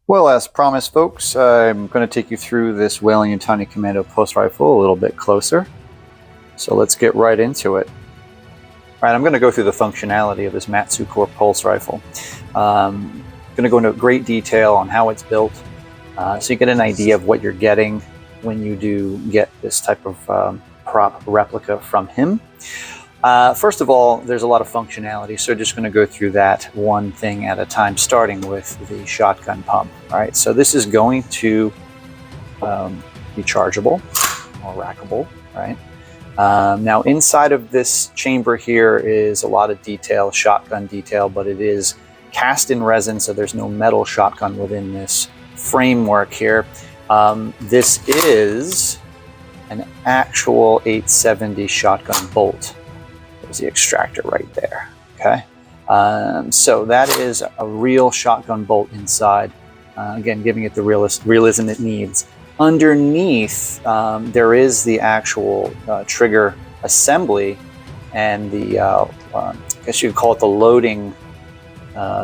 Well, as promised, folks, I'm going to take you through this Wayland Yutani Commando pulse rifle a little bit closer. So let's get right into it. All right, I'm going to go through the functionality of this Matsucorp Pulse Rifle. I'm going to go into great detail on how it's built, so you get an idea of what you're getting when you do get this type of prop replica from him. First of all, there's a lot of functionality, so just going to go through that one thing at a time, starting with the shotgun pump. All right, so this is going to be chargeable or rackable, right? Now inside of this chamber here is a lot of detail, shotgun detail, but it is cast in resin, so there's no metal shotgun within this framework here. This is an actual 870 shotgun bolt. There's the extractor right there, okay? So that is a real shotgun bolt inside, again, giving it the realism it needs. Underneath, there is the actual trigger assembly and the, I guess you could call it the loading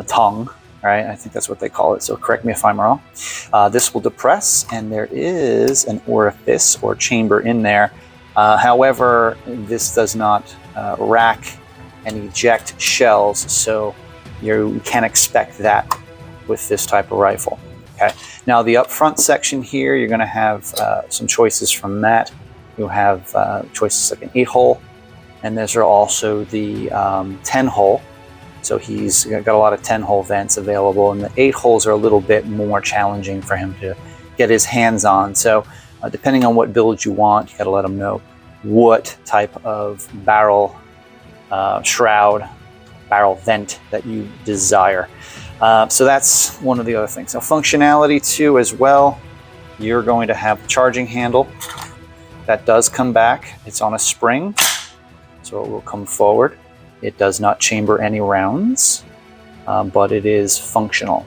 tongue, right? I think that's what they call it, so correct me if I'm wrong. This will depress, and there is an orifice or chamber in there. However, this does not rack and eject shells, so you can't expect that with this type of rifle. Okay. Now the upfront section here, you're going to have some choices from that. You'll have choices like an 8-hole, and these are also the 10-hole. So he's got a lot of 10-hole vents available, and the 8 holes are a little bit more challenging for him to get his hands on. So depending on what build you want, you got to let him know what type of barrel shroud, barrel vent that you desire. So that's one of the other things. Now functionality too as well, you're going to have a charging handle that does come back. It's on a spring, so it will come forward. It does not chamber any rounds, but it is functional.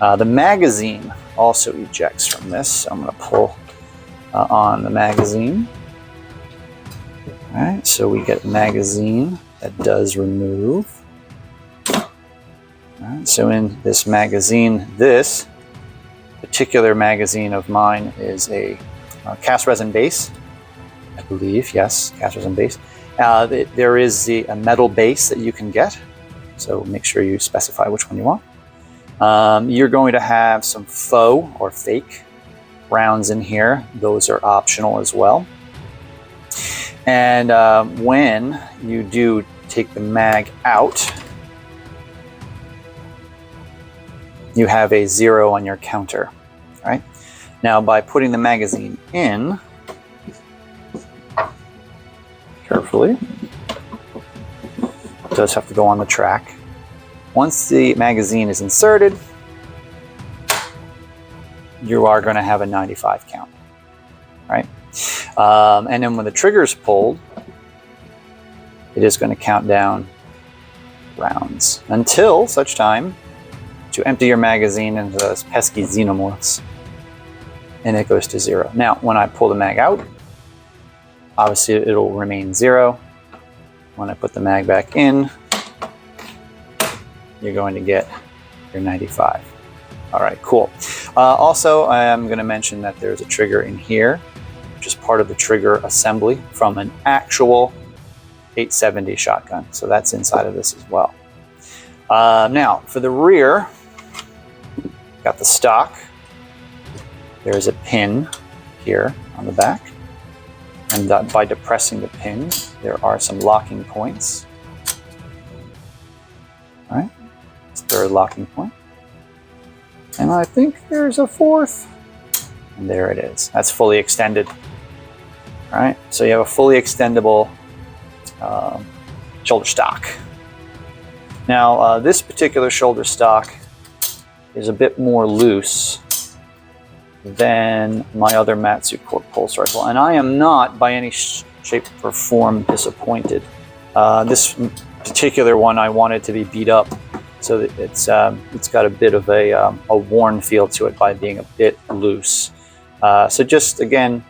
The magazine also ejects from this. So I'm going to pull on the magazine. All right, so we get a magazine that does remove. Right, so in this magazine, this particular magazine of mine is a cast resin base, I believe. Yes, cast resin base. There is a metal base that you can get, so make sure you specify which one you want. You're going to have some faux or fake rounds in here. Those are optional as well. And when you do take the mag out, you have a 0 on your counter, right? Now by putting the magazine in, carefully, it does have to go on the track. Once the magazine is inserted, you are going to have a 95 count, right? And then when the trigger is pulled, it is going to count down rounds until such time to empty your magazine into those pesky xenomorphs, and it goes to 0. Now, when I pull the mag out, obviously it'll remain 0. When I put the mag back in, you're going to get your 95. All right, cool. Also, I am going to mention that there's a trigger in here, which is part of the trigger assembly from an actual 870 shotgun. So that's inside of this as well. Now, for the rear, got the stock. There's a pin here on the back. And by depressing the pin, there are some locking points. All right, it's the third locking point. And I think there's a fourth. And there it is. That's fully extended. All right, so you have a fully extendable shoulder stock. Now, this particular shoulder stock is a bit more loose than my other Matsucorp Pulse Rifle, and I am not by any shape or form disappointed. This particular one I wanted to be beat up, so that it's got a bit of a worn feel to it by being a bit loose. So just again,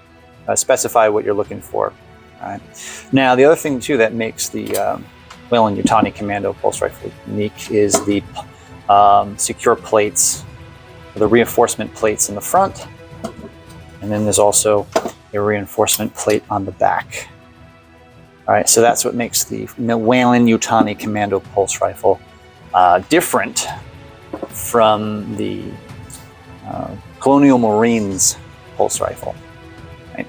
specify what you're looking for. All right. Now the other thing too that makes the Wayland Yutani Commando Pulse Rifle unique is the secure plates the reinforcement plates in the front, and then there's also a reinforcement plate on the back. All right, so that's what makes the Wayland Yutani Commando pulse rifle different from the Colonial Marines pulse rifle. Right?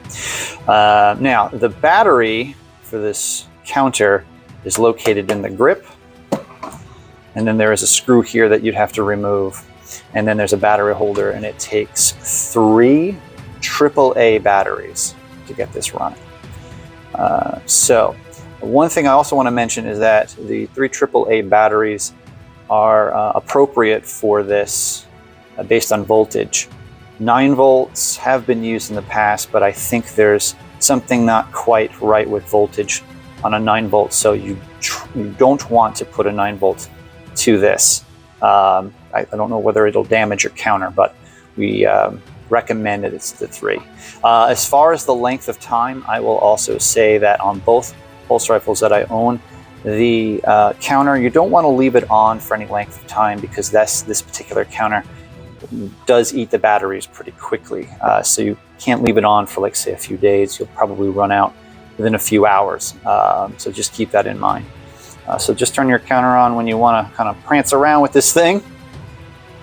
Now, the battery for this counter is located in the grip, and then there is a screw here that you'd have to remove, and then there's a battery holder, and it takes 3 AAA batteries to get this running. So one thing I also want to mention is that the 3 AAA batteries are appropriate for this based on voltage. 9 volts have been used in the past, but I think there's something not quite right with voltage on a 9 volt, so you don't want to put a 9 volt to this. I don't know whether it'll damage your counter, but we recommend that it's the 3. As far as the length of time, I will also say that on both pulse rifles that I own, the counter, you don't want to leave it on for any length of time, because this particular counter does eat the batteries pretty quickly. So you can't leave it on for, like, say, a few days. You'll probably run out within a few hours. So just keep that in mind. So just turn your counter on when you want to kind of prance around with this thing,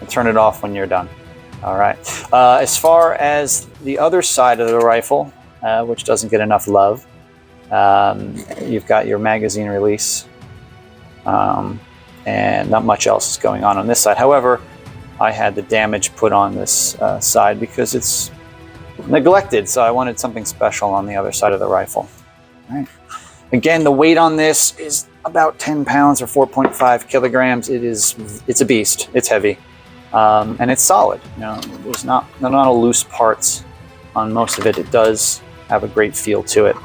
and turn it off when you're done. All right. As far as the other side of the rifle, which doesn't get enough love, you've got your magazine release, and not much else is going on this side. However, I had the damage put on this side because it's neglected, so I wanted something special on the other side of the rifle. All right. Again, the weight on this is about 10 pounds or 4.5 kilograms. It's a beast. It's heavy, and it's solid. You know, there's not a loose parts on most of it. It does have a great feel to it.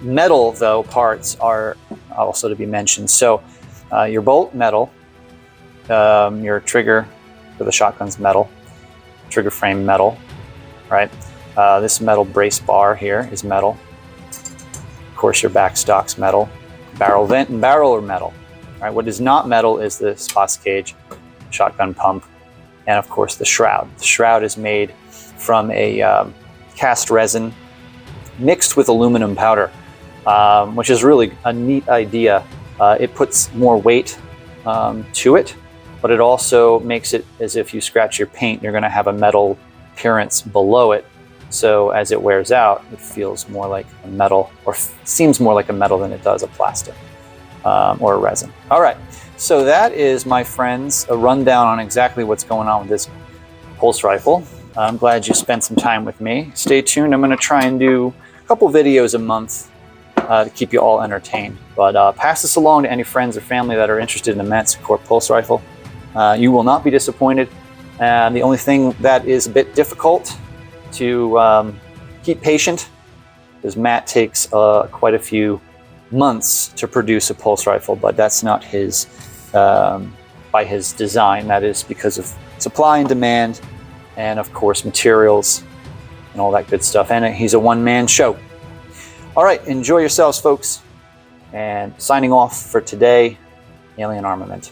Metal, though, parts are also to be mentioned. So your bolt, metal. Your trigger for the shotgun's metal. Trigger frame, metal. Right. This metal brace bar here is metal. Of course, your backstock's metal. Barrel vent and barrel are metal. Right. What is not metal is the spots cage, shotgun pump, and of course the shroud. The shroud is made from a cast resin mixed with aluminum powder, which is really a neat idea. It puts more weight to it, but it also makes it as if you scratch your paint, you're going to have a metal appearance below it. So as it wears out, it feels more like a metal, or seems more like a metal than it does a plastic or a resin. All right, so that is, my friends, a rundown on exactly what's going on with this pulse rifle. I'm glad you spent some time with me. Stay tuned. I'm going to try and do a couple videos a month to keep you all entertained. But pass this along to any friends or family that are interested in the Matsucorp Pulse Rifle. You will not be disappointed. And the only thing that is a bit difficult to keep patient, because Matt takes quite a few months to produce a pulse rifle, but that's not his by his design. That is because of supply and demand, and of course materials and all that good stuff. And he's a one-man show. All right, enjoy yourselves, folks. And signing off for today, Alien Armament.